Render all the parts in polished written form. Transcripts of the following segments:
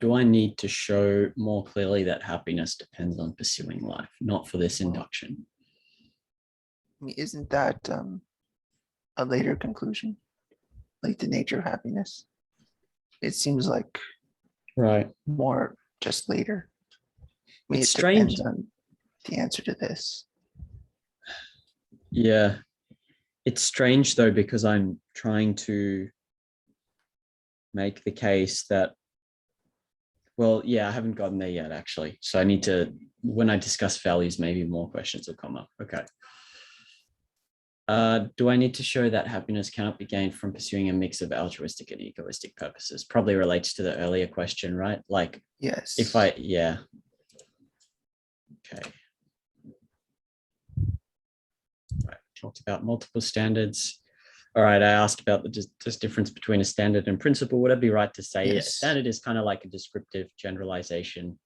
do I need to show more clearly that happiness depends on pursuing life, not for this Well, induction? I mean, isn't that a later conclusion? Like the nature of happiness? It seems like Right. more just later. I mean, It's it strange. depends on the answer to this. Yeah. It's strange though, because I'm trying to make the case that, well, yeah, I haven't gotten there yet, actually. So I need to, when I discuss values, maybe more questions will come up. Okay. Do I need to show that happiness cannot be gained from pursuing a mix of altruistic and egoistic purposes? Probably relates to the earlier question, right? Like, Yes. yeah. Okay. Right. Talked about multiple standards. All right. I asked about the just difference between a standard and principle. Would it be right to say Yes. a standard is kind of like a descriptive generalization,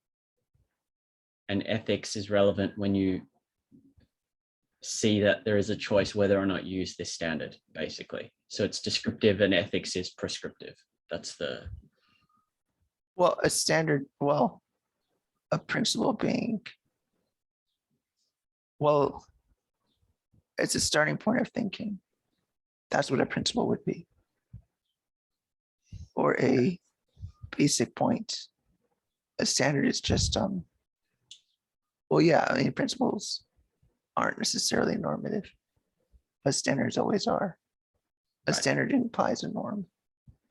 and ethics is relevant when you see that there is a choice whether or not you use this standard, basically. So it's descriptive and ethics is prescriptive. That's the... Well, a standard, well, a principle being, well, it's a starting point of thinking. That's what a principle would be. Or a basic point. A standard is just, well, yeah, I mean, principles aren't necessarily normative, but standards always are. A Right. standard implies a norm.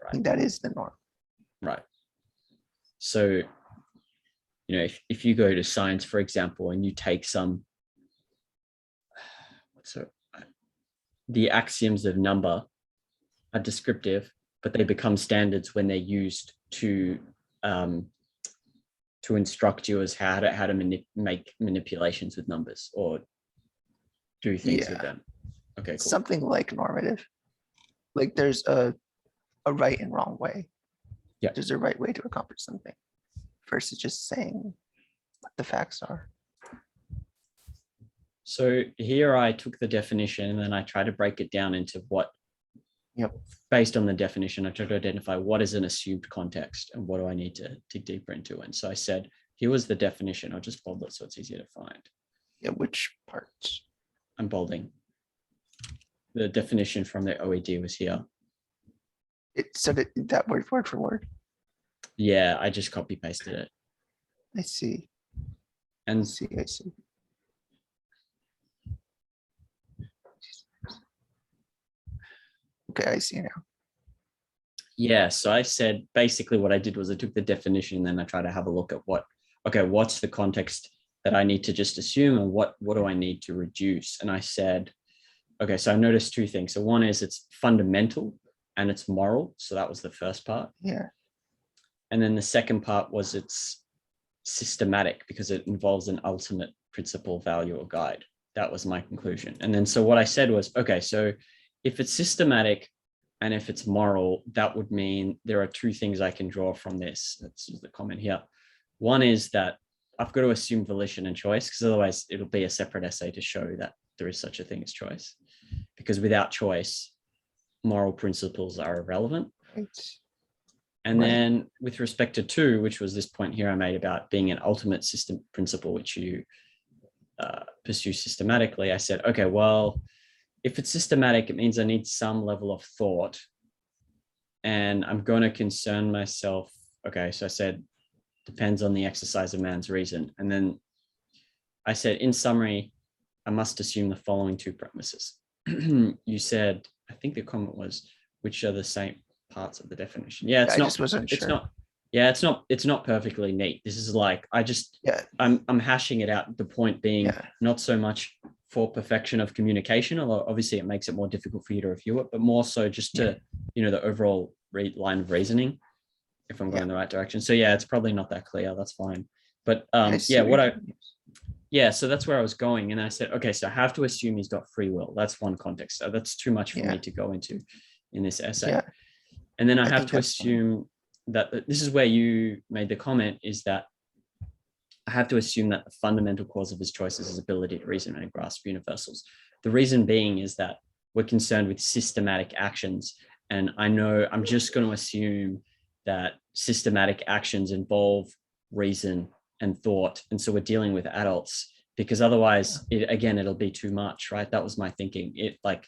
I think that is the norm. Right. So, you know, if you go to science, for example, and you take some, so the axioms of number are descriptive, but they become standards when they're used to instruct you as how to make manipulations with numbers or do things with them. Okay, cool. Something like normative. Like there's a right and wrong way. Yeah. There's a right way to accomplish something versus just saying what the facts are. So here I took the definition and then I tried to break it down into what, Yep. Based on the definition, I tried to identify what is an assumed context and what do I need to dig deeper into. And so I said, here was the definition. I'll just bold it so it's easier to find. Yeah, which parts? I'm bolding. The definition from the OED was here. It said it that word for word. Yeah, I just copy pasted it. I see. And I see. Okay, I see now. yeah, so I said basically what I did was I took the definition and then I tried to have a look at what's the context that I need to just assume and what do I need to reduce? And I said, okay, so I noticed two things. So one is it's fundamental and it's moral. So that was the first part. Yeah. And then the second part was it's systematic because it involves an ultimate principle, value, or guide. That was my conclusion. And then so what I said was, okay, so if it's systematic and if it's moral, that would mean there are two things I can draw from this. That's the comment here. One is that I've got to assume volition and choice, because otherwise it'll be a separate essay to show that there is such a thing as choice. Because without choice, moral principles are irrelevant. Right. And then with respect to two, which was this point here I made about being an ultimate system principle, which you pursue systematically, I said, okay, well, if it's systematic, it means I need some level of thought. And I'm going to concern myself. Okay, so I said, depends on the exercise of man's reason. And then I said, in summary, I must assume the following two premises. You said, I think the comment was, which are the same parts of the definition. Yeah, I just wasn't sure. It's not. Yeah, it's not perfectly neat. This is like I'm hashing it out. The point being not so much for perfection of communication, although obviously it makes it more difficult for you to review it, but more so just to the overall line of reasoning, if I'm going in the right direction. So yeah, it's probably not that clear. That's fine. But so that's where I was going. And I said, okay, so I have to assume he's got free will. That's one context. So that's too much for me to go into in this essay. Yeah. And then I have to assume that this is where you made the comment, is that I have to assume that the fundamental cause of his choice is his ability to reason and grasp universals. The reason being is that we're concerned with systematic actions. And I know I'm just going to assume that systematic actions involve reason and thought. And so we're dealing with adults, because otherwise, it'll be too much, right? That was my thinking. I've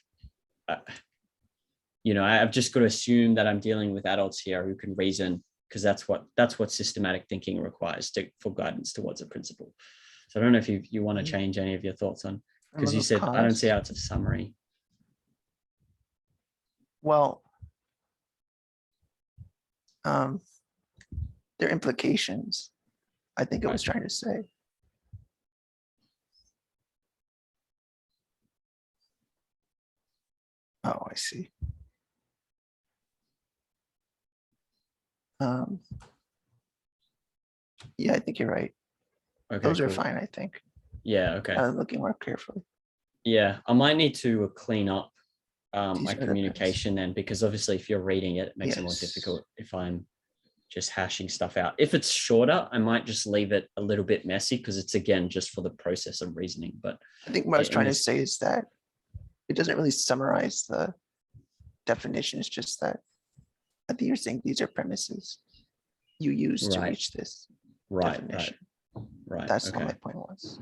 just got to assume that I'm dealing with adults here who can reason, because that's what systematic thinking requires for guidance towards a principle. So I don't know if you want to change any of your thoughts on, because you said, I don't see how it's a summary. Well, there are implications, I think I was trying to say. Oh, I see. Yeah, I think you're right. Okay, Those are cool. fine, I think. Yeah, okay. Looking more carefully. Yeah, I might need to clean up my are the communication then, because obviously if you're reading it, it makes it more Yes. difficult if I'm just hashing stuff out. If it's shorter, I might just leave it a little bit messy, because it's, again, just for the process of reasoning. But I think what I was trying to say is that it doesn't really summarize the definition. It's just that I think you're saying these are premises you use to Right. reach this right, definition. right. That's Okay. what my point was.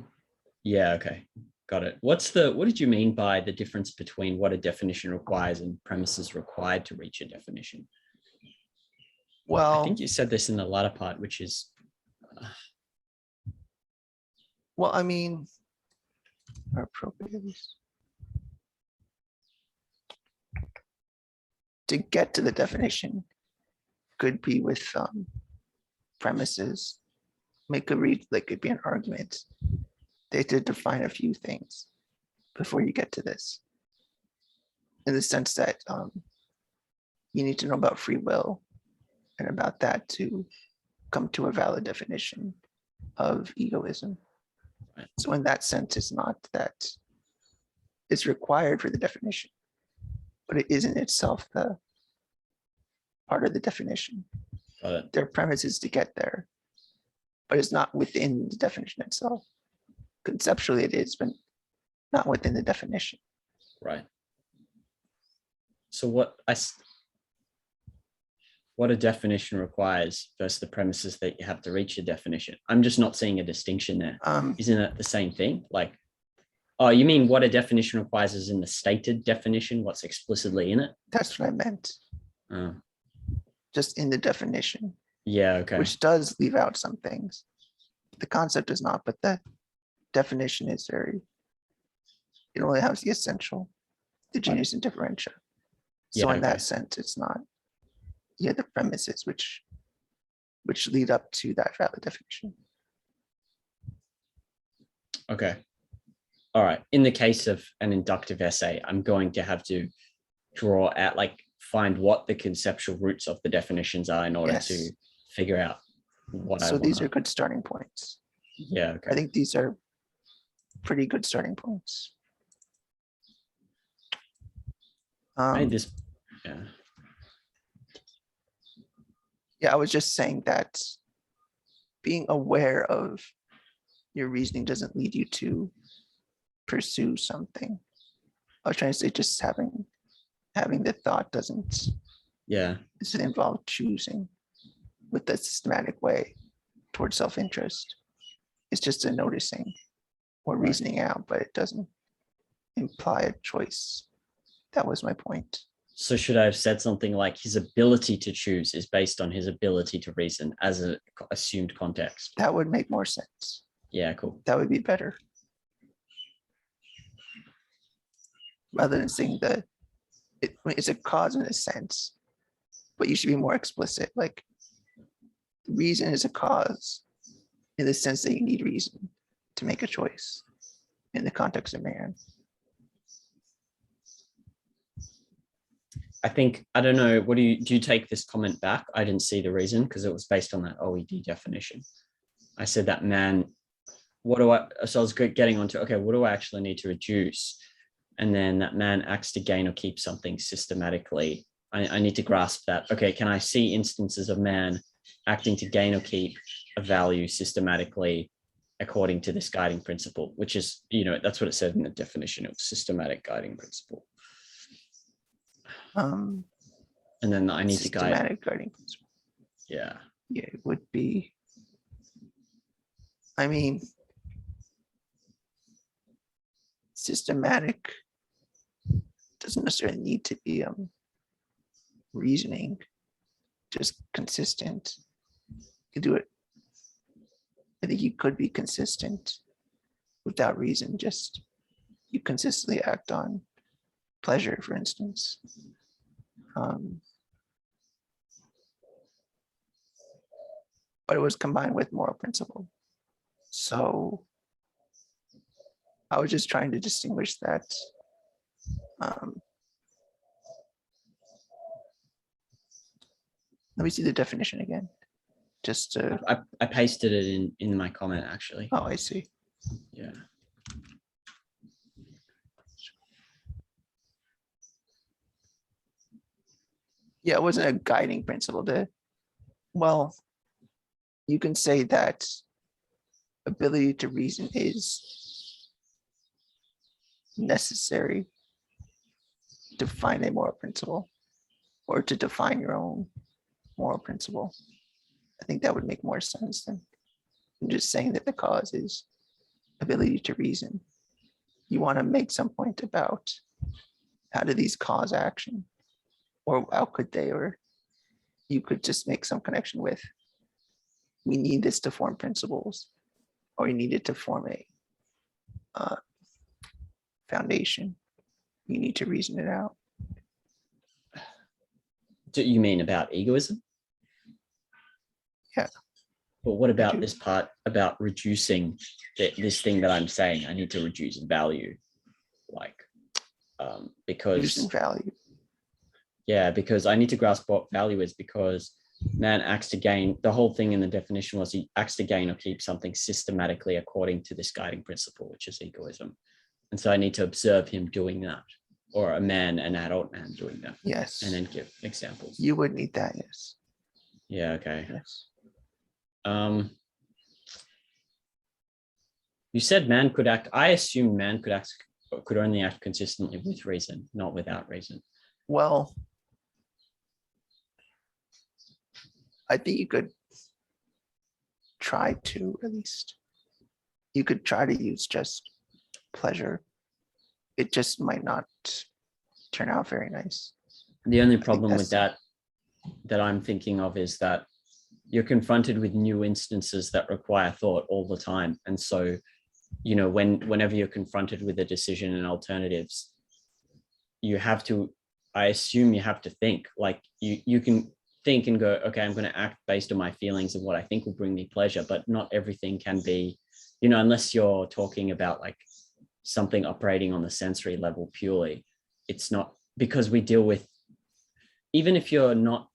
Yeah, okay. Got it. What did you mean by the difference between what a definition requires and premises required to reach a definition? Well, I think you said this in the latter part, which is. Well, I mean, are appropriate. To get to the definition could be with premises. Make a read, like it'd be an argument. They have to define a few things before you get to this. In the sense that you need to know about free will and about that to come to a valid definition of egoism. Right. So in that sense, it's not that it's required for the definition, but it isn't itself the part of the definition. Got it. There are premises to get there, but it's not within the definition itself. Conceptually it is, but not within the definition. Right. So what a definition requires versus the premises that you have to reach a definition. I'm just not seeing a distinction there. Isn't it the same thing? Like, oh, you mean what a definition requires is in the stated definition, what's explicitly in it? That's what I meant. Just in the definition. Yeah, okay. Which does leave out some things. The concept is not, but the definition is very, it only has the essential, the genus and differentia. So in that sense, it's not, the premises which lead up to that valid definition. Okay. All right. In the case of an inductive essay, I'm going to have to draw out, find what the conceptual roots of the definitions are in order to figure out what I want. So these are good starting points. Yeah. Okay. I think these are pretty good starting points. Yeah. Yeah, I was just saying that being aware of your reasoning doesn't lead you to pursue something. I was trying to say just having the thought doesn't involve choosing with a systematic way towards self-interest. It's just a noticing or reasoning out, but it doesn't imply a choice. That was my point. So should I have said something like his ability to choose is based on his ability to reason as an assumed context? That would make more sense. Yeah, cool. That would be better. Rather than saying that it's a cause in a sense, but you should be more explicit. Like, reason is a cause in the sense that you need reason to make a choice in the context of man. I think, I don't know, do you take this comment back? I didn't see the reason because it was based on that OED definition. I said that man, so I was getting onto, okay, what do I actually need to reduce? And then that man acts to gain or keep something systematically. I need to grasp that. Okay, can I see instances of man acting to gain or keep a value systematically according to this guiding principle, which is, that's what it said in the definition of systematic guiding principle. And then I need to guide. Systematic guiding principle. Yeah. Yeah, it would be. I mean, systematic doesn't necessarily need to be reasoning, just consistent. You do it. I think you could be consistent without reason, just you consistently act on pleasure, for instance. But it was combined with moral principle. So I was just trying to distinguish that. Let me see the definition again. Just to, I pasted it in my comment actually. oh, I see. Yeah. Yeah, it wasn't a guiding principle to, well, you can say that ability to reason is necessary to find a moral principle or to define your own moral principle. I think that would make more sense than just saying that the cause is ability to reason. You want to make some point about how do these cause action, or how could they, or you could just make some connection with, we need this to form principles, or you need it to form a foundation. You need to reason it out. Do you mean about egoism? Yeah. But what about this part about reducing this thing that I'm saying? I need to reduce value, like because Reducing value. Yeah, because I need to grasp what value is, because man acts to gain. The whole thing in the definition was he acts to gain or keep something systematically according to this guiding principle, which is egoism. And so I need to observe him doing that, or an adult man doing that. Yes. And then give examples. You would need that, yes. Yeah, okay. Yes. You said man could act. I assume man could only act consistently with reason, not without reason. Well, I think you could try to, at least. You could try to use just pleasure. It just might not turn out very nice. The only problem with that I'm thinking of is that you're confronted with new instances that require thought all the time. And so, whenever you're confronted with a decision and alternatives, you have to, I assume you have to think. Like you can think and go, okay, I'm going to act based on my feelings of what I think will bring me pleasure, but not everything can be, unless you're talking about like something operating on the sensory level purely. It's not, because we deal with, even if you're not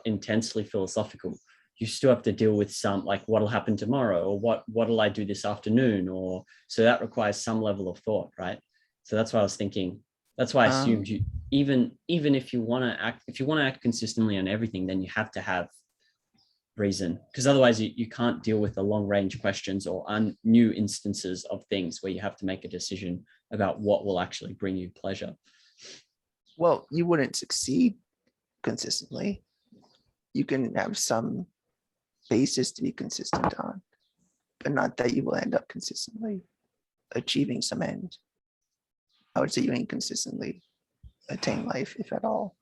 intensely philosophical, you still have to deal with some, like, what'll happen tomorrow, or what'll I do this afternoon, or so that requires some level of thought, right? So that's why I was thinking. That's why I assumed you, even if you want to act consistently on everything, then you have to have reason, because otherwise you can't deal with the long range questions or new instances of things where you have to make a decision about what will actually bring you pleasure. Well, you wouldn't succeed consistently. You can have some basis to be consistent on, but not that you will end up consistently achieving some end. I would say you ain't consistently attain life, if at all.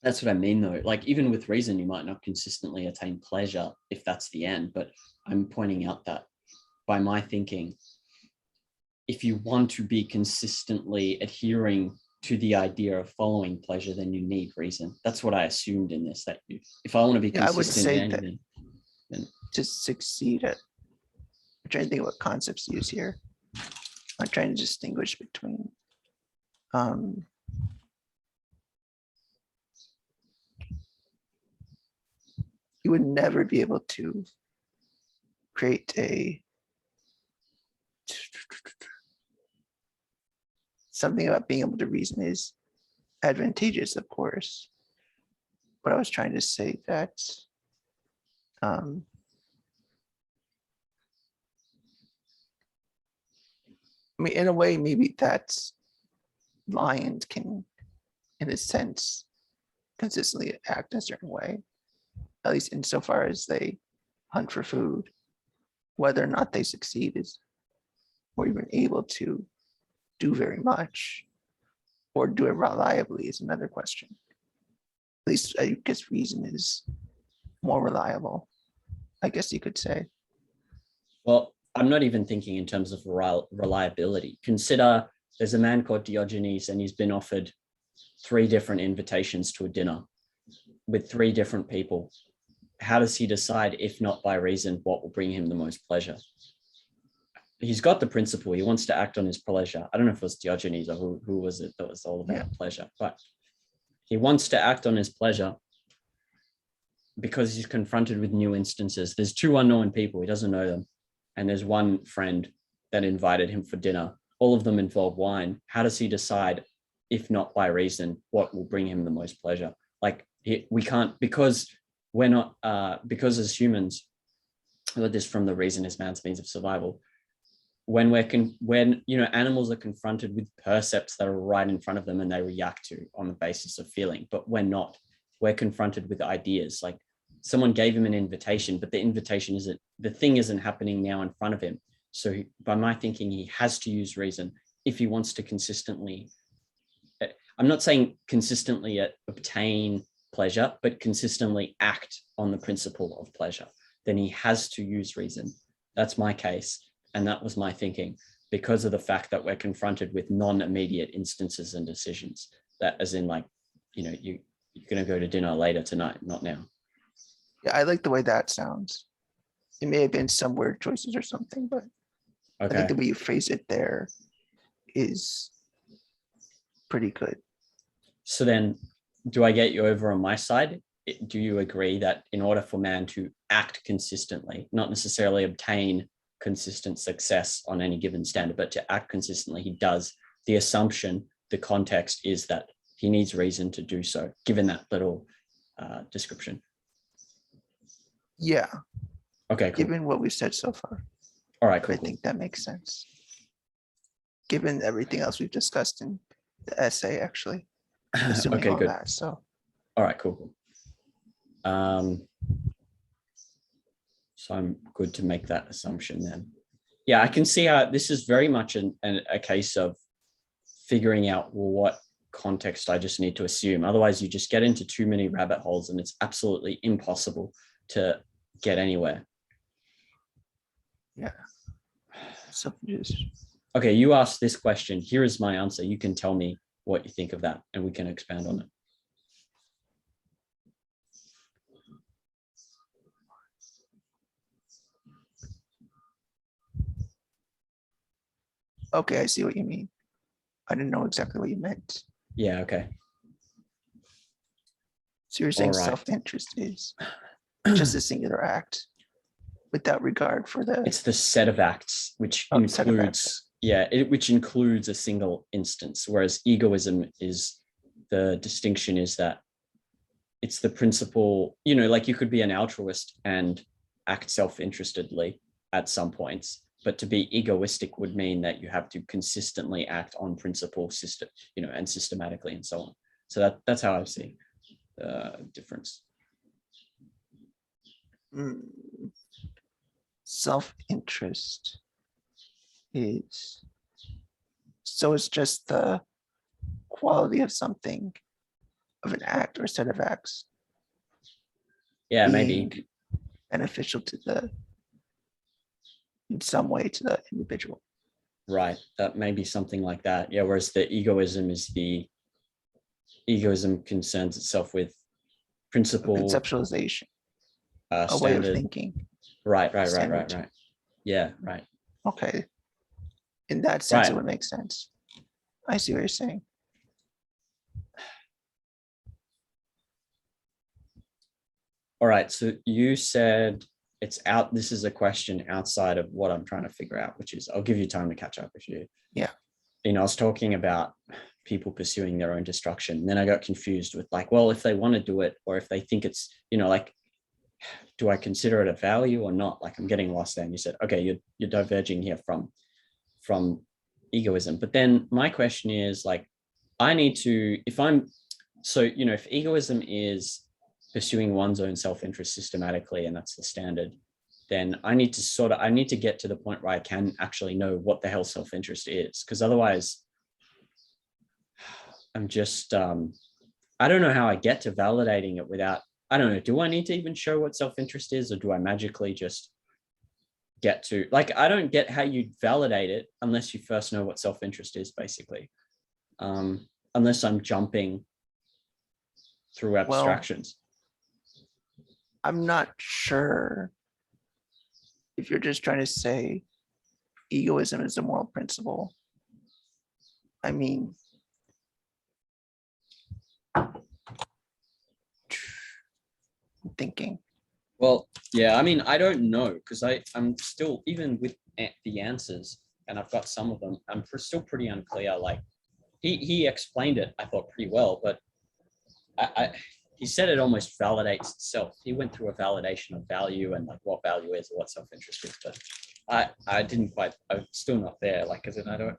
That's what I mean, though. Like, even with reason, you might not consistently attain pleasure if that's the end. But I'm pointing out that by my thinking, if you want to be consistently adhering to the idea of following pleasure, then you need reason. That's what I assumed in this, that if I want to be consistent, I would say in anything, then to succeed at, I'm trying to think of what concepts to use here. I'm trying to distinguish between you would never be able to create something about being able to reason is advantageous, of course. But I was trying to say that I mean, in a way, maybe that's lions can, in a sense, consistently act a certain way. at least insofar as they hunt for food. Whether or not they succeed is, or even able to do very much or do it reliably is another question. At least I guess reason is more reliable, I guess you could say. Well, I'm not even thinking in terms of reliability. Consider there's a man called Diogenes, and he's been offered 3 different invitations to a dinner with 3 different people. How does he decide, if not by reason, what will bring him the most pleasure? He's got the principle. He wants to act on his pleasure. I don't know if it was Diogenes or who was it that was all about pleasure, but he wants to act on his pleasure because he's confronted with new instances. There's 2 unknown people. He doesn't know them. And there's one friend that invited him for dinner. All of them involve wine. How does he decide, if not by reason, what will bring him the most pleasure? Like we can't, because we're not, because as humans, I got this from the Reason is Man's Means of Survival. When animals are confronted with percepts that are right in front of them and they react to on the basis of feeling, but we're not. We're confronted with ideas. Like someone gave him an invitation, but the thing isn't happening now in front of him. So by my thinking, he has to use reason if he wants to consistently, I'm not saying consistently obtain pleasure, but consistently act on the principle of pleasure. Then he has to use reason. That's my case. And that was my thinking, because of the fact that we're confronted with non-immediate instances and decisions. That as in like, you're going to go to dinner later tonight, not now. Yeah, I like the way that sounds. It may have been some word choices or something, but Okay. I think the way you phrase it there is pretty good. So then, do I get you over on my side? Do you agree that in order for man to act consistently, not necessarily obtain consistent success on any given standard, but to act consistently, he does, the assumption, the context is that he needs reason to do so, given that little description? Yeah. Okay, cool. Given what we've said so far. All right, cool. I think that makes sense. Given everything else we've discussed in the essay, actually. Assuming Okay, all good. that, so. All right, cool. So I'm good to make that assumption then. Yeah, I can see how this is very much a case of figuring out, well, what context I just need to assume. Otherwise, you just get into too many rabbit holes and it's absolutely impossible to get anywhere. Yeah. So just. Okay, you asked this question. Here is my answer. You can tell me what you think of that and we can expand on it. Okay, I see what you mean. I didn't know exactly what you meant. Yeah, okay. So you're saying All right. self-interest is just a singular act without regard for the. It's the set of acts which includes, which includes a single instance, whereas egoism is, the distinction is that it's the principle, like you could be an altruist and act self-interestedly at some points, but to be egoistic would mean that you have to consistently act on principle, system, and systematically and so on. So that's how I see the difference. Self-interest is, so it's just the quality of something, of an act or set of acts. Yeah, maybe beneficial to in some way to the individual. Right, that may be something like that. Yeah, whereas the egoism concerns itself with principle, conceptualization, a standard, way of thinking. Right. Yeah, right. Okay. In that sense, It would make sense. I see what you're saying. All right, so you said it's out. This is a question outside of what I'm trying to figure out, which is, I'll give you time to catch up if you. Yeah. I was talking about people pursuing their own destruction. And then I got confused with like, well, if they want to do it, or if they think it's, like, do I consider it a value or not? Like I'm getting lost there. And you said, okay, you're diverging here from egoism. But then my question is like, I need to, if egoism is pursuing one's own self-interest systematically, and that's the standard, then I need to get to the point where I can actually know what the hell self-interest is. Because otherwise I'm just, I don't know how I get to validating it without, I don't know, do I need to even show what self-interest is, or do I magically just get to, like, I don't get how you validate it unless you first know what self-interest is, basically. Unless I'm jumping through abstractions. I'm not sure if you're just trying to say egoism is a moral principle. I mean, I'm thinking. Well, yeah, I mean, I don't know, because I'm still, even with the answers, and I've got some of them, I'm still pretty unclear. Like, he explained it, I thought, pretty well, but he said it almost validates itself. He went through a validation of value and like what value is or what self-interest is, but I didn't quite, I'm still not there, like, because I don't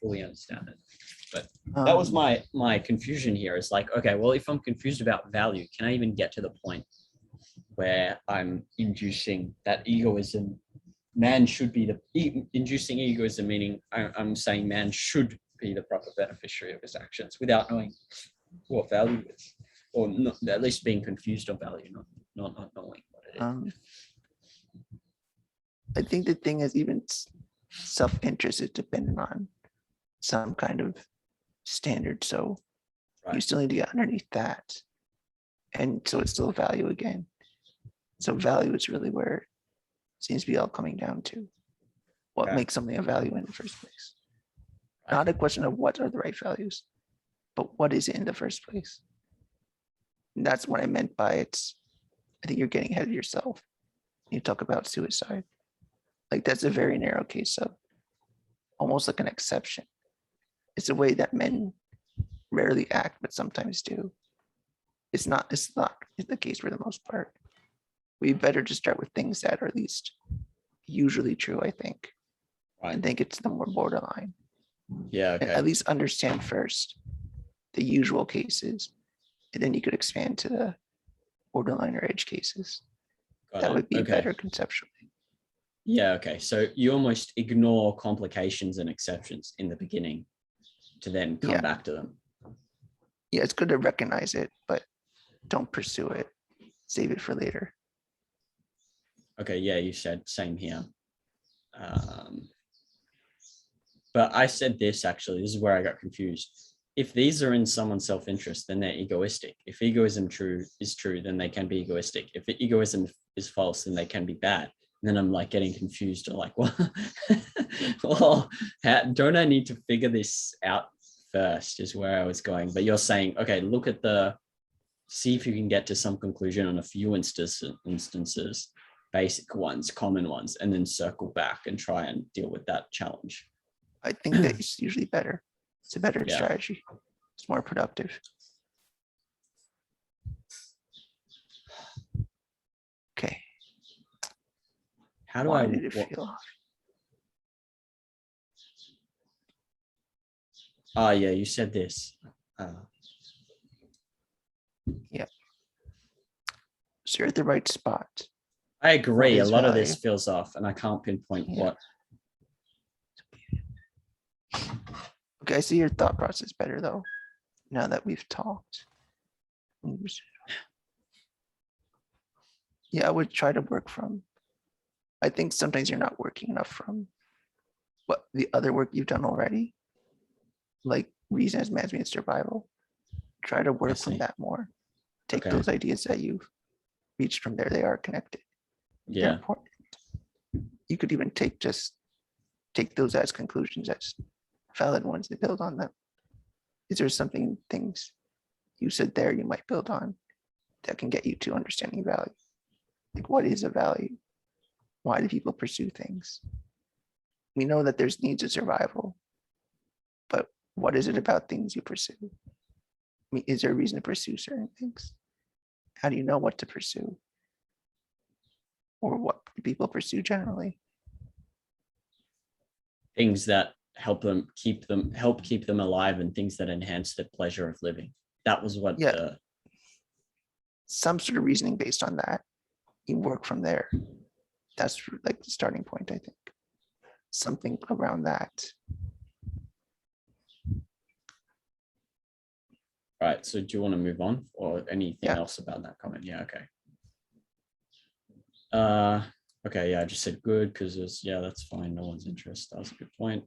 fully understand it. But that was my confusion here, is like, okay, well, if I'm confused about value, can I even get to the point where I'm inducing that egoism? Man should be inducing egoism, meaning I'm saying man should be the proper beneficiary of his actions without knowing what value is, or not, at least being confused on value, not knowing what it is. I think the thing is, even self-interest is dependent on some kind of standard. So you still need to get underneath that. And so it's still value again. So value is really where it seems to be all coming down to. What makes something a value in the first place? Not a question of what are the right values, but what is it in the first place? And that's what I meant by it's, I think you're getting ahead of yourself. You talk about suicide. Like, that's a very narrow case of almost like an exception. It's a way that men rarely act, but sometimes do. It's not the case for the most part. We better just start with things that are at least usually true, I think. I think it's the more borderline. Yeah, okay. And at least understand first the usual cases, and then you could expand to the borderline or edge cases. That would be better conceptually. Yeah, okay. So you almost ignore complications and exceptions in the beginning to then come back to them. Yeah, it's good to recognize it, but don't pursue it. Save it for later. Okay, yeah, you said same here. But I said this, actually, this is where I got confused. If these are in someone's self-interest, then they're egoistic. If egoism is true, then they can be egoistic. If egoism is false, then they can be bad. And then I'm like getting confused. I'm like, well, well, don't I need to figure this out first, is where I was going. But you're saying, okay, look at see if you can get to some conclusion on a few instances, basic ones, common ones, and then circle back and try and deal with that challenge. I think that it's usually better. It's a better strategy. It's more productive. Okay. How do Why did it feel off? Oh, yeah, you said this. Yeah. So you're at the right spot. I agree. A lot of this feels off, and I can't pinpoint what. Okay, I see your thought process better though, now that we've talked. Yeah, I would try to work from, I think sometimes you're not working enough from what the other work you've done already, like reason as management survival. Try to work from that more. Take those ideas that you've reached from there. They are connected. Yeah. They're important. You could even take those as conclusions, as valid ones, to build on them. Is there things you said there you might build on that can get you to understanding value? Like, what is a value? Why do people pursue things? We know that there's needs of survival, but what is it about things you pursue? I mean, is there a reason to pursue certain things? How do you know what to pursue? Or what do people pursue generally? Things that help keep them alive, and things that enhance the pleasure of living. That was what some sort of reasoning based on that. You work from there. That's like the starting point, I think. Something around that. All right. So do you want to move on or anything Yeah. else about that comment? Yeah. Okay. Okay. Yeah. I just said good because there's, yeah, that's fine. No one's interested. That was a good point.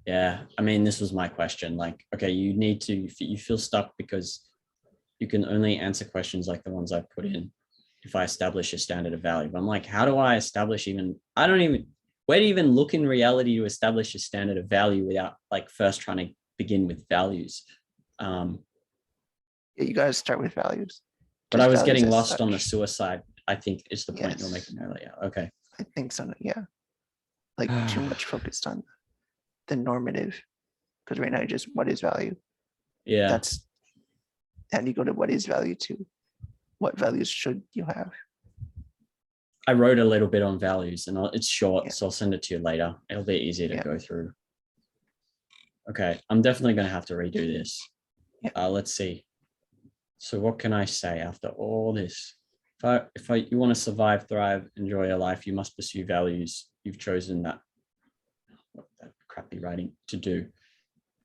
Yeah. I mean, this was my question. Like, okay, you need to, you feel stuck because you can only answer questions like the ones I put in if I establish a standard of value. But I'm like, how do I establish even, I don't even, where do you even look in reality to establish a standard of value without like first trying to begin with values? Yeah, you got to start with values. But Just I was values getting as lost on the such. suicide, I think is the point you're Yes. making earlier. Okay. I think so. Yeah. Like too much focused on the normative. Because right now, just what is value? Yeah. That's, and you go to what is value to what values should you have? I wrote a little bit on values and it's short, Yeah. so I'll send it to you later. It'll be easy to Yeah. go through. Okay. I'm definitely going to have to redo this. Yeah. Let's see. So what can I say after all this? If you want to survive, thrive, enjoy your life, you must pursue values you've chosen that crappy writing to do.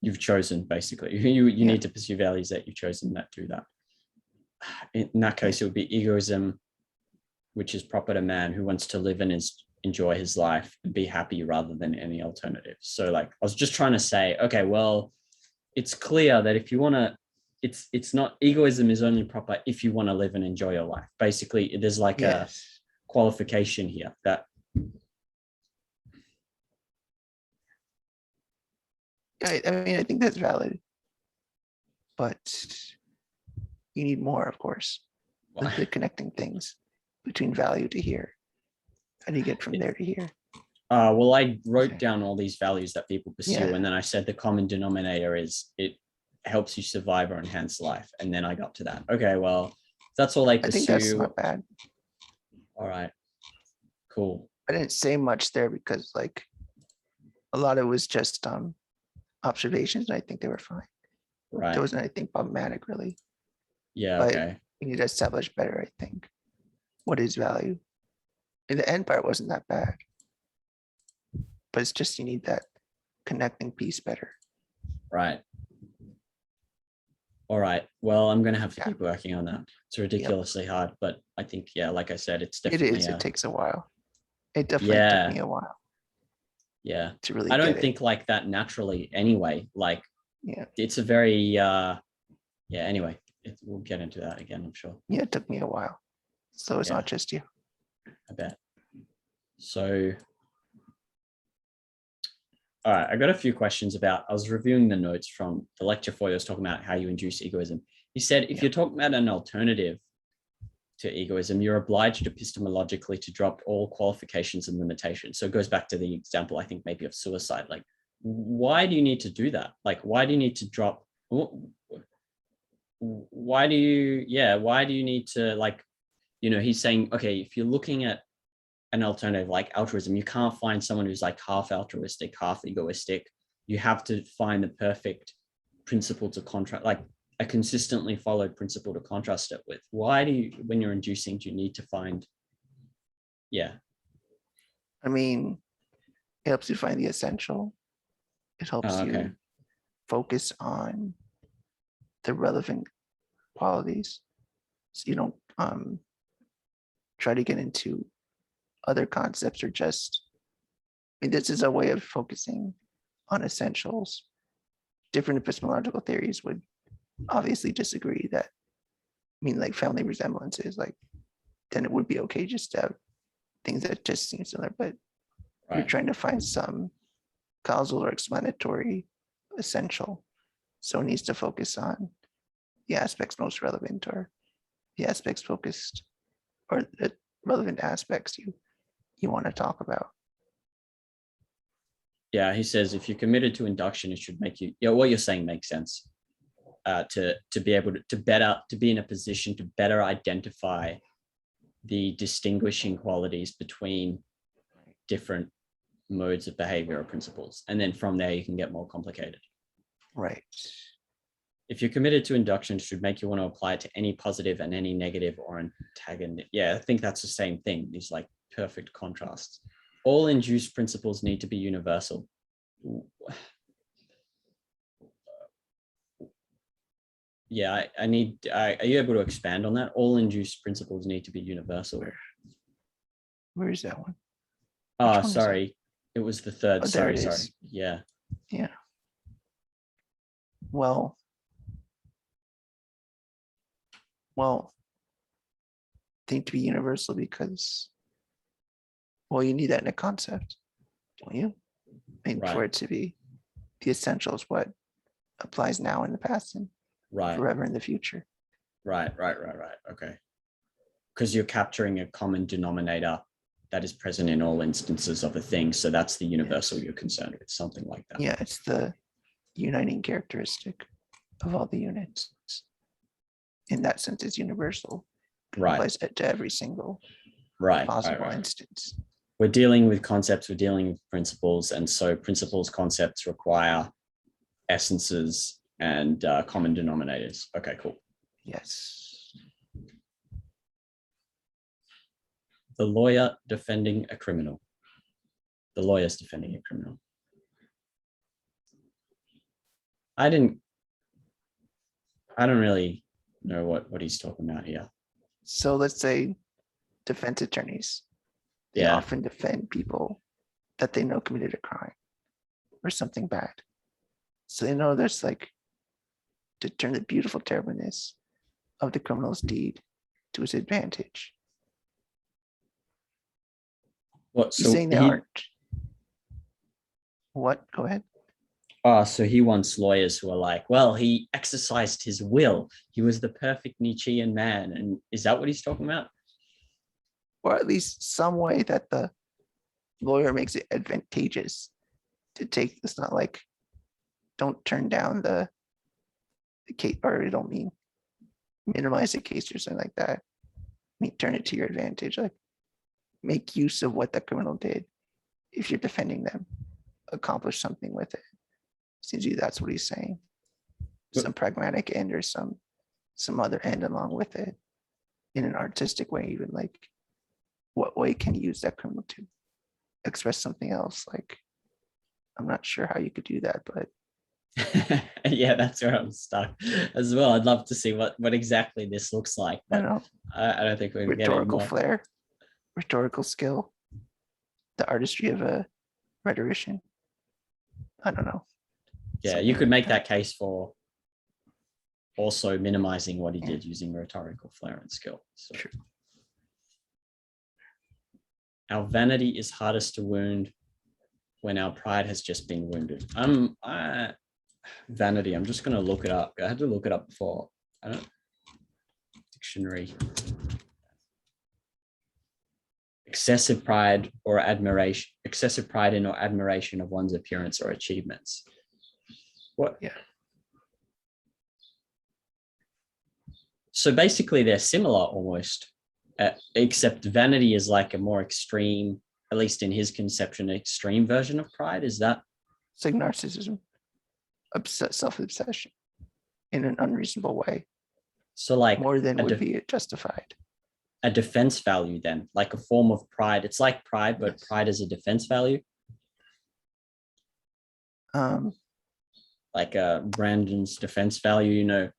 You've chosen basically. You need to pursue values that you've chosen that do that. In that case, it would be egoism, which is proper to man who wants to live and enjoy his life and be happy rather than any alternative. So like I was just trying to say, okay, well, it's clear that if you want to, it's not, egoism is only proper if you want to live and enjoy your life. Basically, there's like a qualification here that. I mean, I think that's valid, but you need more, of course. The connecting things between value to here. How do you get from there to here? Well, I wrote down all these values that people pursue, and then I said the common denominator is it helps you survive or enhance life. And then I got to that. Okay, well, that's all I pursue. I think that's not bad. All right, cool. I didn't say much there because like a lot of it was just observations, and I think they were fine. Right. There wasn't anything problematic really. Yeah, but okay. We need to establish better, I think. What is value? And the end part wasn't that bad. But it's just you need that connecting piece better. Right. All right. Well, I'm going to have to keep working on that. It's ridiculously hard, but I think, yeah, like I said, it's definitely. It is. It takes a while. It definitely took me a while. Yeah. To really I don't think like that naturally anyway. Like, it's a very, anyway, we'll get into that again, I'm sure. Yeah, it took me a while. So it's not just you. I bet. So, all right, I got a few questions about, I was reviewing the notes from the lecture for you. I was talking about how you induce egoism. He said, if you're talking about an alternative to egoism, you're obliged epistemologically to drop all qualifications and limitations. So it goes back to the example, I think maybe of suicide. Like, why do you need to do that? Like, why do you need to drop, why do you need to, like, he's saying, okay, if you're looking at an alternative like altruism, you can't find someone who's like half altruistic, half egoistic. You have to find the perfect principle to contrast, like a consistently followed principle to contrast it with. Why do you, when you're inducing, do you need to find? I mean, it helps you find the essential. It helps you focus on the relevant qualities. So you don't try to get into other concepts or just, I mean, this is a way of focusing on essentials. Different epistemological theories would obviously disagree that, I mean, like family resemblances, like then it would be okay just to have things that just seem similar, but you're trying to find some causal or explanatory essential. So it needs to focus on the aspects most relevant or the aspects focused or the relevant aspects you want to talk about. Yeah, he says if you're committed to induction, it should make you, what you're saying makes sense. To be able to be in a position to better identify the distinguishing qualities between different modes of behavior or principles. And then from there, you can get more complicated. Right. If you're committed to induction, it should make you want to apply it to any positive and any negative or antagonist. Yeah, I think that's the same thing. These like perfect contrasts. All induced principles need to be universal. Yeah, I need, are you able to expand on that? All induced principles need to be universal. Where is that one? Oh, sorry. It was the third. Oh, there sorry. it is. Yeah. Yeah. Well, think to be universal because, well, you need that in a concept, don't you? And Right. for it to be the essential is what applies now in the past and Right. forever in the future. Right. Okay. Because you're capturing a common denominator that is present in all instances of a thing. So that's the universal you're concerned with, something like that. Yeah, it's the uniting characteristic of all the units. In that sense, it's universal. It Right. applies to every single possible instance. We're dealing with concepts, we're dealing with principles. And so principles, concepts require essences and common denominators. Okay, cool. Yes. The lawyer defending a criminal. The lawyer's defending a criminal. I don't really know what he's talking about here. So let's say defense attorneys, they often defend people that they know committed a crime or something bad. So they know there's like to turn the beautiful terribleness of the criminal's deed to his advantage. What? He's saying they aren't. What? Go ahead. So he wants lawyers who are like, well, he exercised his will. He was the perfect Nietzschean man. And is that what he's talking about? Or at least some way that the lawyer makes it advantageous to take. It's not like don't turn down the case, or I don't mean minimize the case or something like that. I mean, turn it to your advantage, like make use of what the criminal did. If you're defending them, accomplish something with it. Seems to you that's what he's saying. Some pragmatic end or some other end along with it in an artistic way, even like what way can you use that criminal to express something else? Like, I'm not sure how you could do that, but yeah, that's where I'm stuck as well. I'd love to see what exactly this looks like, but I don't think we're rhetorical flair, rhetorical skill, the artistry of a rhetorician. I don't know. Yeah, you could make that case for also minimizing what he did using rhetorical flair and skill. So. True. Our vanity is hardest to wound when our pride has just been wounded. Vanity, I'm just going to look it up. I had to look it up before. Dictionary. Excessive pride or admiration, excessive pride in or admiration of one's appearance or achievements. What? Yeah. So basically they're similar almost, except vanity is like a more extreme, at least in his conception, extreme version of pride. Is that? It's like narcissism, self-obsession in an unreasonable way. So like more than would be justified. A defense value then, like a form of pride. It's like pride, but pride is a defense value. Like Brandon's defense value, you know,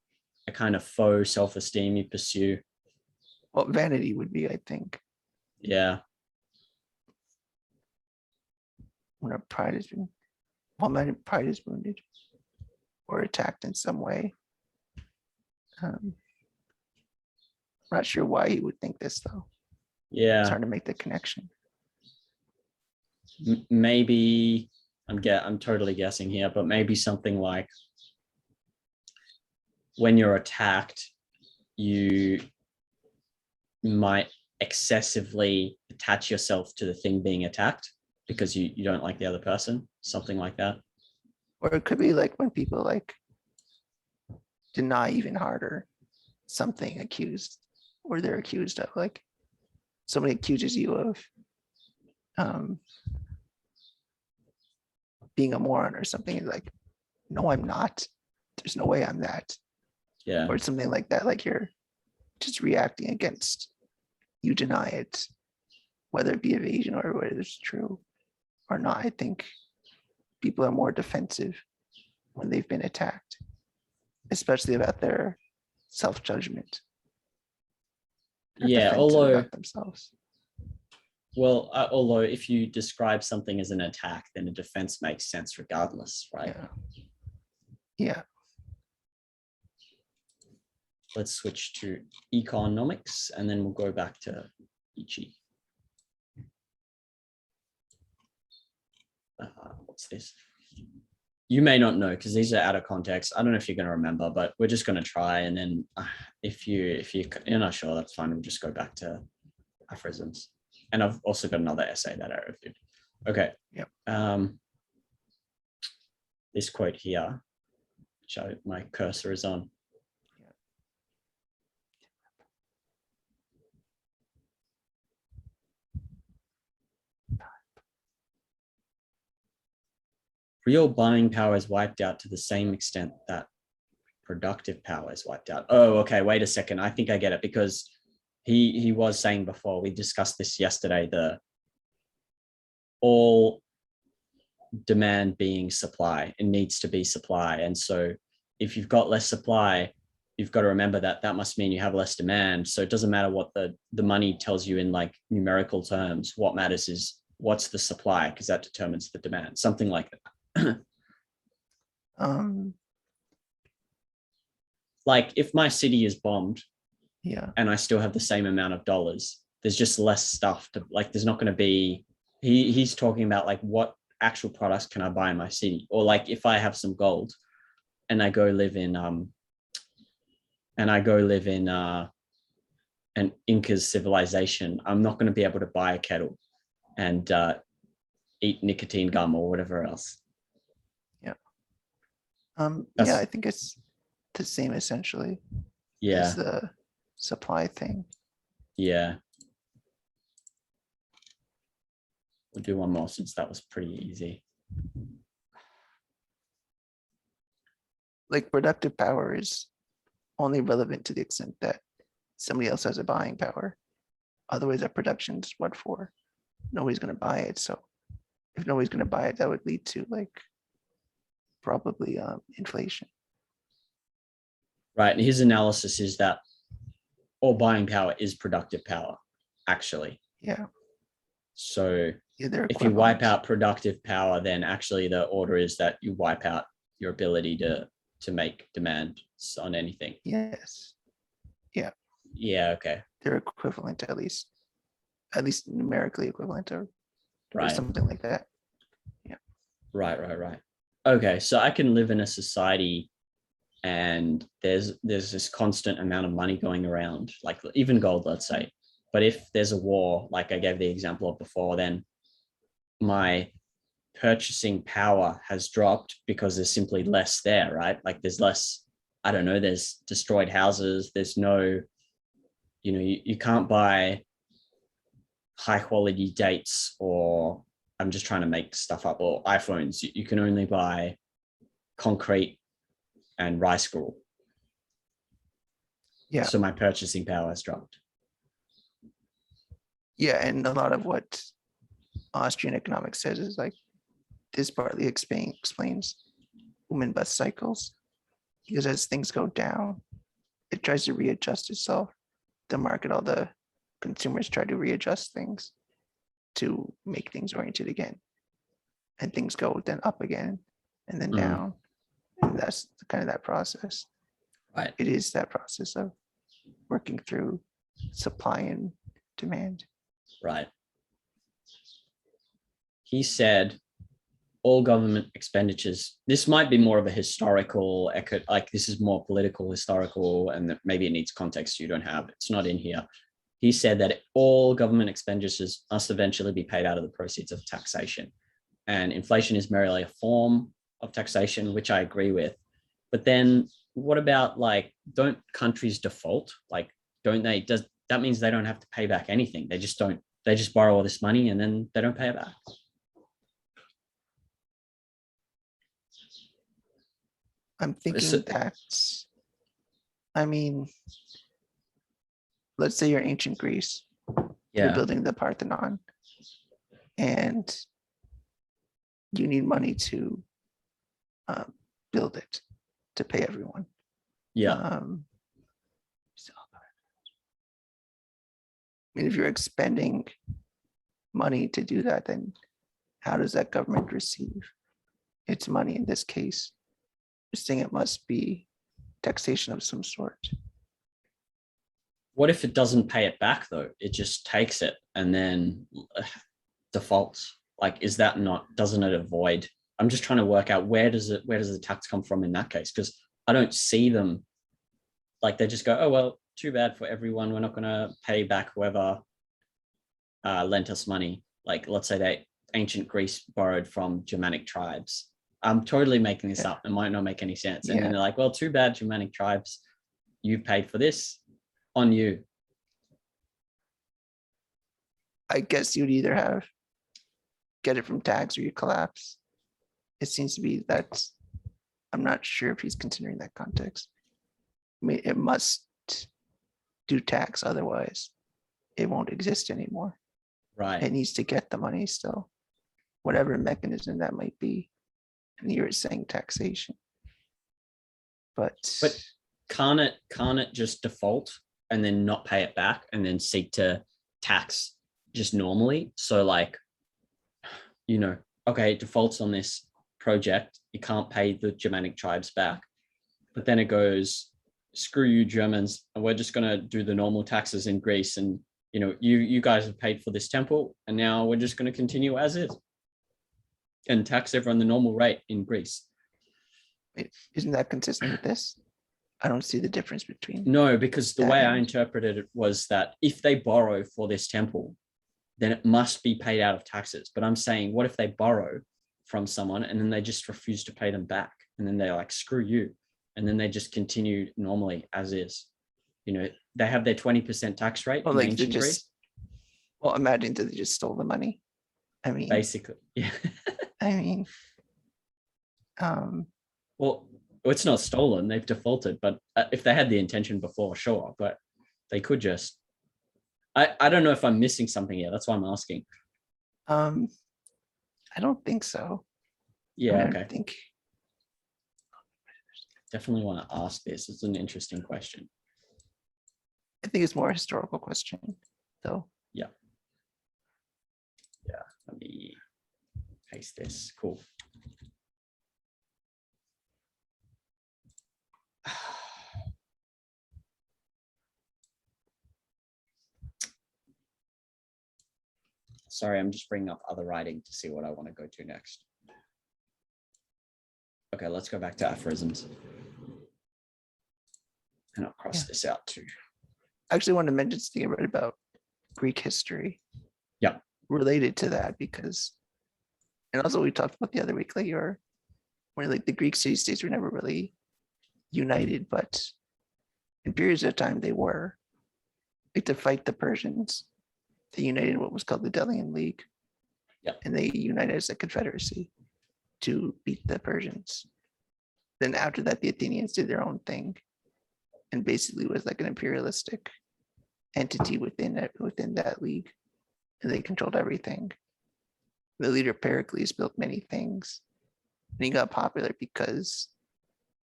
a kind of faux self-esteem you pursue. Well, vanity would be, I think. Yeah. When our pride has been, my pride is wounded or attacked in some way. I'm not sure why he would think this though. Yeah. It's hard to make the connection. Maybe I'm totally guessing here, but maybe something like when you're attacked, you might excessively attach yourself to the thing being attacked because you don't like the other person, something like that. Or it could be like when people like deny even harder something accused or they're accused of, like somebody accuses you of being a moron or something, like no, I'm not. There's no way I'm that. Yeah. Or something like that. Like you're just reacting against, you deny it, whether it be evasion or whether it's true or not. I think people are more defensive when they've been attacked, especially about their self-judgment. They're Yeah, defensive although about themselves. although if you describe something as an attack, then a defense makes sense regardless, right? Yeah. Yeah. Let's switch to economics, and then we'll go back to Nietzsche. What's this? You may not know because these are out of context. I don't know if you're going to remember, but we're just going to try. And then if you're not sure, that's fine. We'll just go back to aphorisms. And I've also got another essay that I reviewed. Okay. Yep. This quote here, which my cursor is on. Real buying power is wiped out to the same extent that productive power is wiped out. Oh, okay. Wait a second. I think I get it, because he was saying before, we discussed this yesterday, the all demand being supply. It needs to be supply. And so if you've got less supply, you've got to remember that that must mean you have less demand. So it doesn't matter what the money tells you in like numerical terms. What matters is what's the supply, because that determines the demand, something like that. Like if my city is bombed, yeah, and I still have the same amount of dollars, there's just less stuff to, like, there's not going to be, he's talking about like what actual products can I buy in my city, or like if I have some gold and I go live in an Inca's civilization, I'm not going to be able to buy a kettle and eat nicotine gum or whatever else. yeah, I think it's the same essentially as Yeah. the supply thing. Yeah. We'll do one more since that was pretty easy. Like productive power is only relevant to the extent that somebody else has a buying power. Otherwise, that production's what for? Nobody's going to buy it. So if nobody's going to buy it, that would lead to like probably inflation. Right. And his analysis is that all buying power is productive power, actually. Yeah. So Yeah, if you wipe out productive power, then actually the order is that you wipe out your ability to make demands on anything. Yes. Yeah. Yeah. Okay. They're equivalent, at least numerically equivalent, or something like that. Yeah. Right. Okay. So I can live in a society and there's this constant amount of money going around, like even gold, let's say. But if there's a war, like I gave the example of before, then my purchasing power has dropped because there's simply less there, right? Like there's less, I don't know, there's destroyed houses. There's no, you can't buy high quality dates, or I'm just trying to make stuff up, or iPhones. You can only buy concrete and rice gruel. Yeah. So my purchasing power has dropped. Yeah, and a lot of what Austrian economics says is like this partly explains boom bust cycles, because as things go down, it tries to readjust itself. The market, all the consumers try to readjust things to make things oriented again, and things go then up again and then down, and that's kind of that process. Right. It is that process of working through supply and demand. Right. He said all government expenditures, this might be more of a historical, like this is more political, historical, and maybe it needs context you don't have. It's not in here. He said that all government expenditures must eventually be paid out of the proceeds of taxation. And inflation is merely a form of taxation, which I agree with. But then what about, like, don't countries default? Like, don't they, that means they don't have to pay back anything. They just borrow all this money and then they don't pay it back. I'm thinking So- that, I mean, let's say you're ancient Greece, you're Yeah. building the Parthenon, and you need money to build it, to pay everyone. Yeah. So, I mean, if you're expending money to do that, then how does that government receive its money in this case? Just saying it must be taxation of some sort. What if it doesn't pay it back though? It just takes it and then defaults. Like, is that not, doesn't it avoid? I'm just trying to work out where does the tax come from in that case? Because I don't see them, like they just go, oh, well, too bad for everyone. We're not going to pay back whoever lent us money. Like, let's say they ancient Greece borrowed from Germanic tribes. I'm totally making this up. It might not make any sense. And then they're like, well, too bad, Germanic tribes. You've paid for this, on you. I guess you'd either have get it from tax or you collapse. It seems to be that I'm not sure if he's considering that context. I mean, it must do tax, otherwise it won't exist anymore. Right. It needs to get the money still, whatever mechanism that might be. And you're saying taxation. But can't it just default and then not pay it back and then seek to tax just normally? So like, you know, okay, it defaults on this project. You can't pay the Germanic tribes back, but then it goes, screw you Germans, and we're just going to do the normal taxes in Greece. And, you know, you guys have paid for this temple, and now we're just going to continue as is and tax everyone the normal rate in Greece. isn't that consistent with this? I don't see the difference between. No, because the way I interpreted it was that if they borrow for this temple, then it must be paid out of taxes. But I'm saying, what if they borrow from someone and then they just refuse to pay them back? And then they're like, screw you. And then they just continue normally as is. You know, they have their 20% tax rate Well, in like ancient Greece. Well, imagine that they just stole the money. I mean, Basically, yeah. I mean, well, it's not stolen. They've defaulted. But if they had the intention before, sure. But they could just, I don't know if I'm missing something here. That's why I'm asking. I don't think so. Yeah, I okay. think Definitely want to ask this. It's an interesting question. it's more a historical question, though. Yeah. Yeah. Let me paste this. Cool. Sorry, I'm just bringing up other writing to see what I want to go to next. Okay, let's go back to aphorisms. And I'll cross this out too. I actually wanted to mention something I read about Greek history. Yeah. Related to that, because, and also we talked about the other week, like where like the Greek city states were never really united, but in periods of time they were. Like to fight the Persians, they united what was called the Delian League. Yeah. And they united as a confederacy to beat the Persians. Then after that, the Athenians did their own thing and basically was like an imperialistic entity within that league. And they controlled everything. The leader Pericles built many things. And he got popular because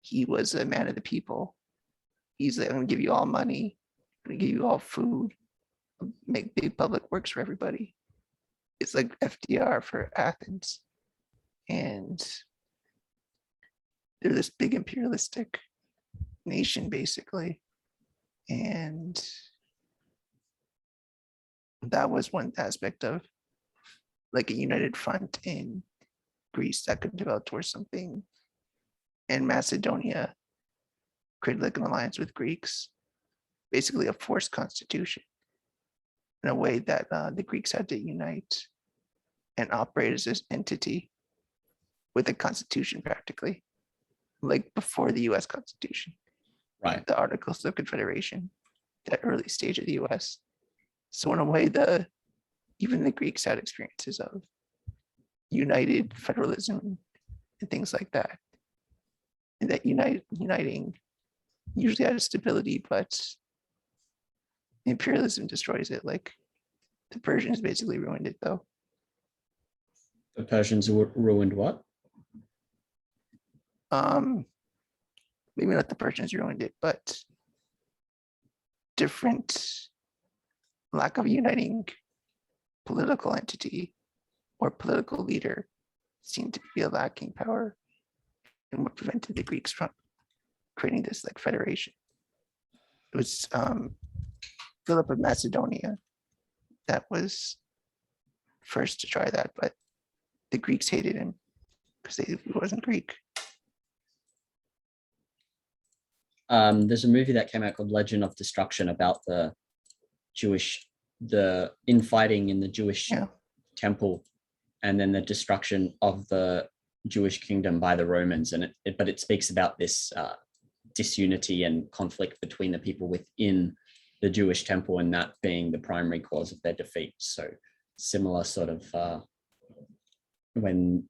he was a man of the people. He's like, I'm gonna give you all money, I'm gonna give you all food, make big public works for everybody. It's like FDR for Athens. And they're this big imperialistic nation, basically. And that was one aspect of like a united front in Greece that could develop towards something. And Macedonia created like an alliance with Greeks, basically a forced constitution, in a way that the Greeks had to unite and operate as this entity with a constitution practically, like before the US Constitution. Right. The Articles of Confederation, that early stage of the US. So in a way, even the Greeks had experiences of united federalism and things like that. and that uniting usually has stability, but imperialism destroys it. Like the Persians basically ruined it, though. The Persians ruined what? Maybe not the Persians ruined it, but different lack of uniting political entity or political leader seemed to be a lacking power, and what prevented the Greeks from creating this like federation. It was Philip of Macedonia that was first to try that, but the Greeks hated him because he wasn't Greek. There's a movie that came out called Legend of Destruction about the infighting in the Jewish temple, and then the destruction of the Jewish kingdom by the Romans. And but it speaks about this disunity and conflict between the people within the Jewish temple, and that being the primary cause of their defeat. So similar sort of when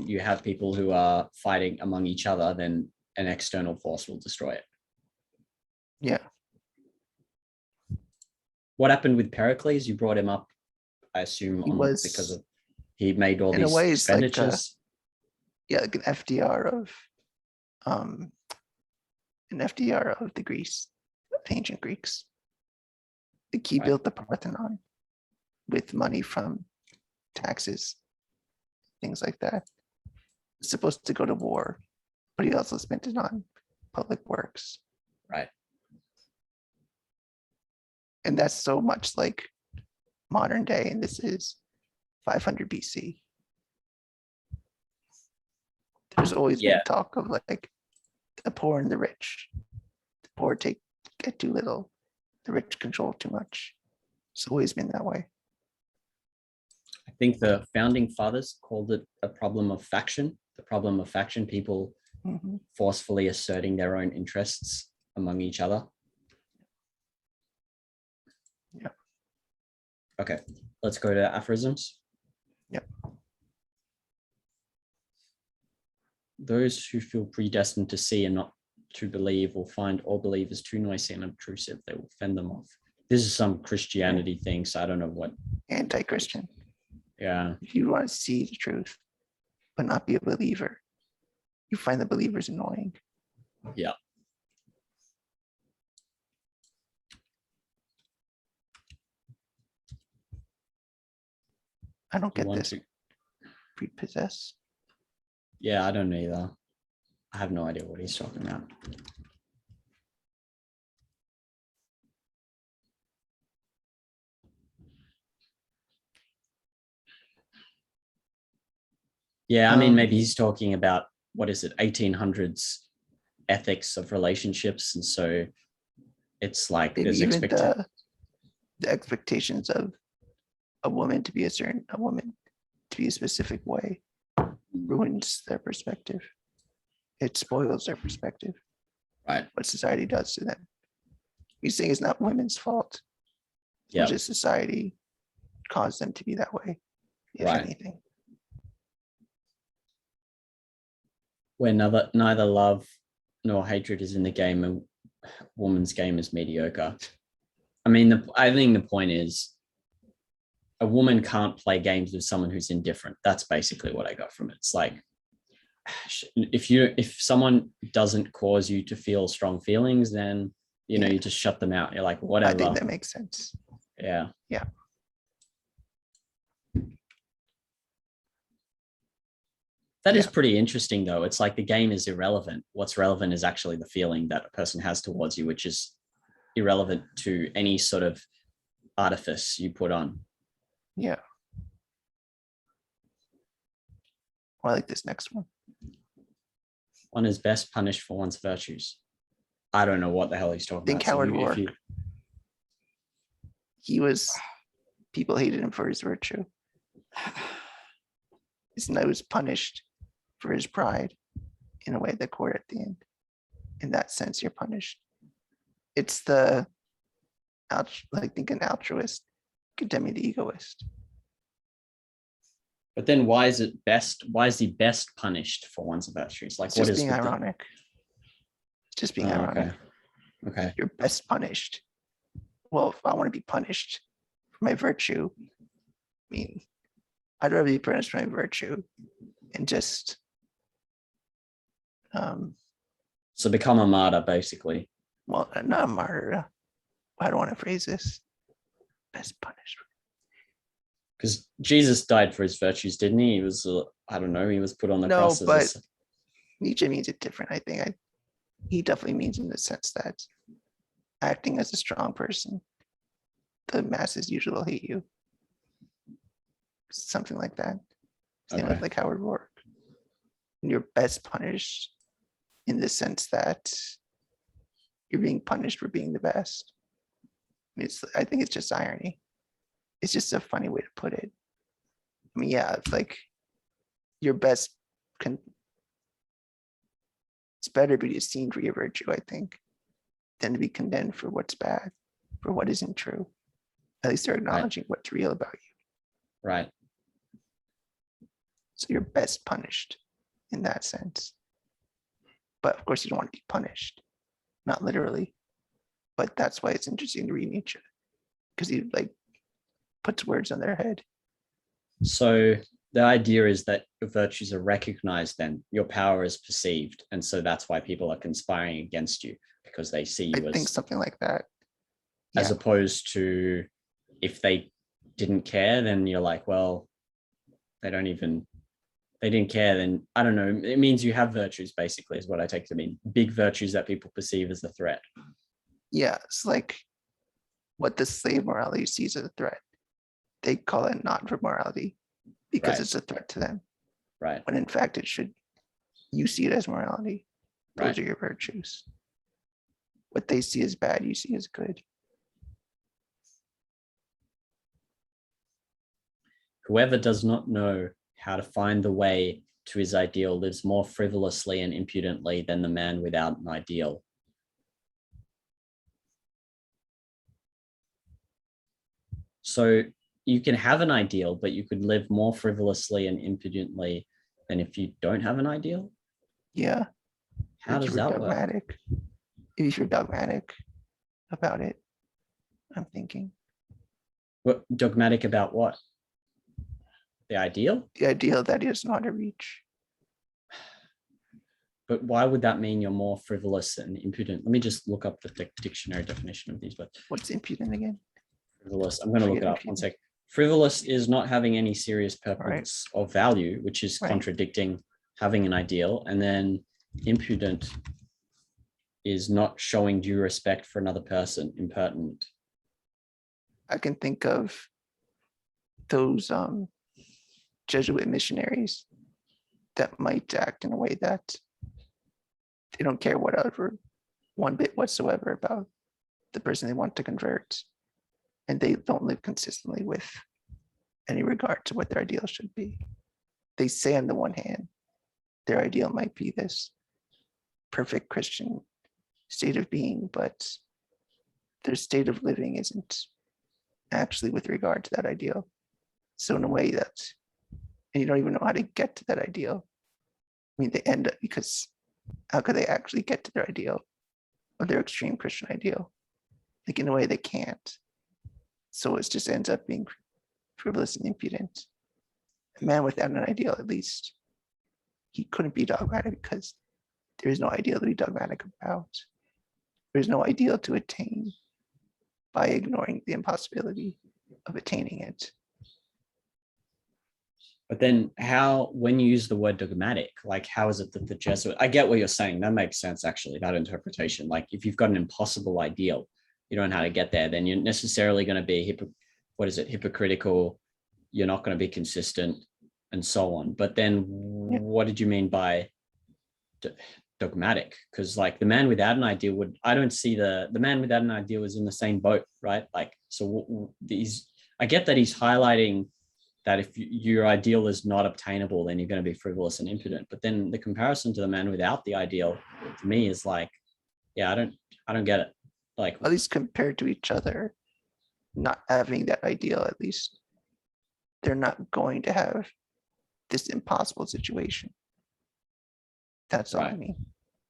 you have people who are fighting among each other, then an external force will destroy it. Yeah. What happened with Pericles? You brought him up, I assume, because he made all these expenditures. Like an FDR of the Greece, the ancient Greeks. Like he built the Parthenon with money from taxes, things like that. It's supposed to go to war, but he also spent it on public works. Right. And that's so much like modern day, and this is 500 BC. There's always been talk of like the poor and the rich. The poor get too little, the rich control too much. It's always been that way. I think the founding fathers called it a problem of faction. The problem of faction, people forcefully asserting their own interests among each other. Yeah. Okay, let's go to aphorisms. Yep. Those who feel predestined to see and not to believe will find all believers too noisy and obtrusive. They will fend them off. This is some Christianity thing, so I don't know what. Anti-Christian. Yeah. If you want to see the truth, but not be a believer, you find the believers annoying. Yeah. I don't get this. Prepossess. Yeah, I don't either. I have no idea what he's talking about. Yeah, I mean, maybe he's talking about, what is it, 1800s ethics of relationships. And so it's like maybe there's even the expectations of a woman to be a specific way ruins their perspective. It spoils their perspective. Right. What society does to them. He's saying it's not women's fault. Yeah. Just society caused them to be that way, if anything. Where neither love nor hatred is in the game, a woman's game is mediocre. I mean, I think the point is a woman can't play games with someone who's indifferent. That's basically what I got from it. It's like, if someone doesn't cause you to feel strong feelings, then you just shut them out. You're like, whatever. I think that makes sense. Yeah. Yeah. That is pretty interesting, though. It's like the game is irrelevant. What's relevant is actually the feeling that a person has towards you, which is irrelevant to any sort of artifice you put on. Yeah. I like this next one. One is best punished for one's virtues. I don't know what the hell he's talking Think about. Howard Rourke. People hated him for his virtue. His nose punished for his pride in a way that court at the end. In that sense, you're punished. It's an altruist condemning the egoist. But then why is it best? Why is he best punished for one's virtues? Like, It's what just is being with the- ironic. It's just being Oh, ironic. okay. You're best punished. Well, if I want to be punished for my virtue, I mean, I'd rather be punished for my virtue and just So become a martyr, basically. well, not a martyr. I don't want to phrase this. Best punished. Because Jesus died for his virtues, didn't he? He was, I don't know, he was put on the No, cross as but Nietzsche means it different. I think he definitely means in the sense that acting as a strong person, the masses usually will hate you. Something like that. Same with Okay. like Howard Rourke. You're best punished in the sense that you're being punished for being the best. I think it's just irony. It's just a funny way to put it. I mean, yeah, it's like your best it's better to be esteemed for your virtue, I think, than to be condemned for what's bad, for what isn't true. At least they're acknowledging what's real about you. Right. So you're best punished in that sense. But of course, you don't want to be punished, not literally. But that's why it's interesting to read Nietzsche, because he like puts words on their head. So the idea is that your virtues are recognized, then your power is perceived. And so that's why people are conspiring against you, because they see you I think something like that. as Yeah. opposed to if they didn't care, then you're like, well, they didn't care, then I don't know. It means you have virtues, basically, is what I take to mean. Big virtues that people perceive as a threat. Yeah. It's like what the slave morality sees as a threat. They call it not for morality because Right. it's a threat to them. Right. When in fact it should, you see it as morality. Those Right. are your virtues. What they see as bad, you see as good. Whoever does not know how to find the way to his ideal lives more frivolously and impudently than the man without an ideal. So you can have an ideal, but you could live more frivolously and impudently than if you don't have an ideal. Yeah. How does that work? Dogmatic. If you're dogmatic about it, I'm thinking. What, dogmatic about what? The ideal? The ideal that is not a reach. But why would that mean you're more frivolous and impudent? Let me just look up the dictionary definition of these words. What's impudent again? Frivolous. I'm going to look it up. Impudent. 1 sec. Frivolous is not having any serious purpose or value, which is contradicting having an ideal. And then impudent is not showing due respect for another person, impertinent. I can think of those Jesuit missionaries that might act in a way that they don't care whatever, one bit whatsoever about the person they want to convert. And they don't live consistently with any regard to what their ideal should be. They say on the one hand, their ideal might be this perfect Christian state of being, but their state of living isn't actually with regard to that ideal. So in a way that, and you don't even know how to get to that ideal. I mean, they end up, because how could they actually get to their ideal or their extreme Christian ideal? Like in a way they can't. So it just ends up being frivolous and impudent. A man without an ideal, at least, he couldn't be dogmatic because there is no ideal to be dogmatic about. There's no ideal to attain by ignoring the impossibility of attaining it. But then how, when you use the word dogmatic, like how is it that the Jesuit, I get what you're saying. That makes sense, actually, that interpretation. Like if you've got an impossible ideal, you don't know how to get there, then you're necessarily going to be, hypocritical. You're not going to be consistent and so on. But then what did you mean by dogmatic? Because like the man without an ideal would, I don't see the man without an ideal is in the same boat, right? Like, so these, I get that he's highlighting that if your ideal is not obtainable, then you're going to be frivolous and impudent. But then the comparison to the man without the ideal, to me, is like, yeah, I don't get it. Like, at least compared to each other, not having that ideal, at least they're not going to have this impossible situation. That's all I Right. mean.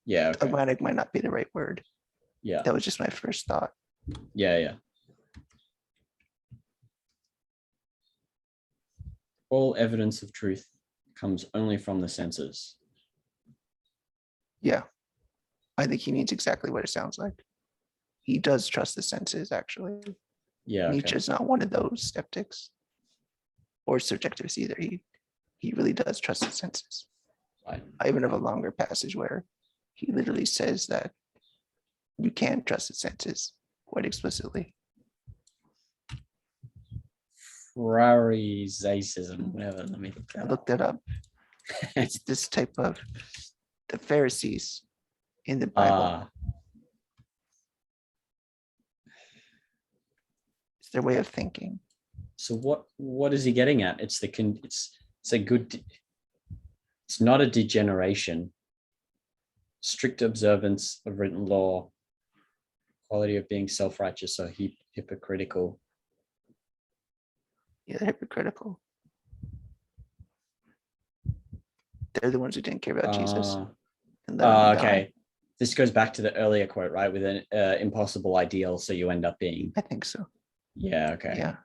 Yeah. Okay. Dogmatic might not be the right word. Yeah. That was just my first thought. Yeah. Yeah. All evidence of truth comes only from the senses. Yeah, I think he means exactly what it sounds like. He does trust the senses, actually. Yeah. Okay. Nietzsche's not one of those skeptics or subjectivists either. He really does trust the senses. Right. I even have a longer passage where he literally says that you can trust the senses quite explicitly. Pharisaism, whatever. Let me look I that up. looked it up. It's this type of the Pharisees in the Bible. It's their way of thinking. So what is he getting at? It's a good. It's not a degeneration. Strict observance of written law. Quality of being self-righteous or hypocritical. Yeah, they're hypocritical. They're the ones who didn't care about Jesus. And let him die. Okay. This goes back to the earlier quote, right? With an impossible ideal, so you end up being. I think so. Yeah. Okay. Yeah.